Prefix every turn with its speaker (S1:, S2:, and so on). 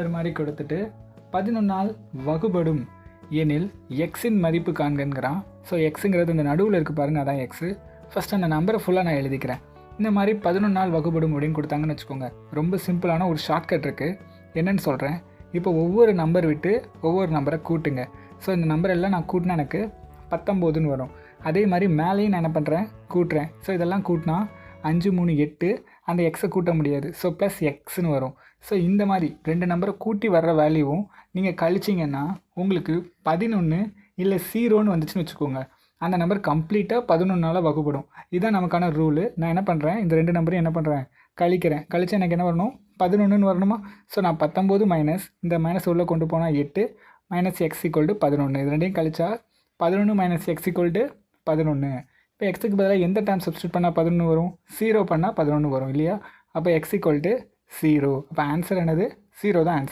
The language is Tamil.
S1: ஒரு மாதிரி கொடுத்துட்டு 11ஆல் வகுபடும் எனில் எக்ஸின் மதிப்பு காண்கிறான். ஸோ எக்ஸுங்கிறது இந்த நடுவில் இருக்குது பாருங்கள், அதான் எக்ஸு. ஃபஸ்ட் அந்த நம்பரை ஃபுல்லாக நான் எழுதிக்கிறேன். இந்த மாதிரி 11ஆல் வகுபடும் அப்படின்னு கொடுத்தாங்கன்னு வச்சுக்கோங்க. ரொம்ப சிம்பிளான ஒரு ஷார்ட்கட் இருக்குது, என்னென்னு சொல்கிறேன். இப்போ ஒவ்வொரு நம்பர் விட்டு ஒவ்வொரு நம்பரை கூட்டுங்க. ஸோ இந்த நம்பர் எல்லாம் நான் கூட்டினா எனக்கு 19ன்னு வரும். அதே மாதிரி மேலேயும் நான் என்ன பண்ணுறேன், கூட்டுறேன். ஸோ இதெல்லாம் கூட்டினா 5 3 8, அந்த எக்ஸை கூட்ட முடியாது. ஸோ ப்ளஸ் எக்ஸ்ன்னு வரும். ஸோ இந்த மாதிரி 2 நம்பரை கூட்டி வர்ற வேல்யூவும் நீங்கள் கழிச்சிங்கன்னா உங்களுக்கு 11 இல்லை 0ன்னு வந்துச்சுன்னு வச்சுக்கோங்க. அந்த நம்பர் கம்ப்ளீட்டாக 11ஆல் வகுப்படும். இதுதான் நமக்கான ரூலு. நான் என்ன பண்ணுறேன், இந்த 2 நம்பரையும் என்ன பண்ணுறேன், கழிக்கிறேன். கழிச்சா எனக்கு என்ன வரணும், 11ன்னு வரணுமா. ஸோ நான் 19 மைனஸ் இந்த மைனஸ் உள்ளே கொண்டு போனால் 8 மைனஸ் எக்ஸ் ஈக்குவல் டு 11. இது ரெண்டையும் கழிச்சா 11 மைனஸ் எக்ஸ் ஈக்குவல் டு 11. இப்போ எக்ஸுக்கு பதிலாக எந்த டைம் சப்ஸ்டியூட் பண்ணால் 11 வரும், 0 பண்ணால் 11 வரும் இல்லையா. அப்போ எக்ஸ் ஈக்குவல் டு 0. அப்போ ஆன்சர் என்னது, 0 தான் ஆன்சர்.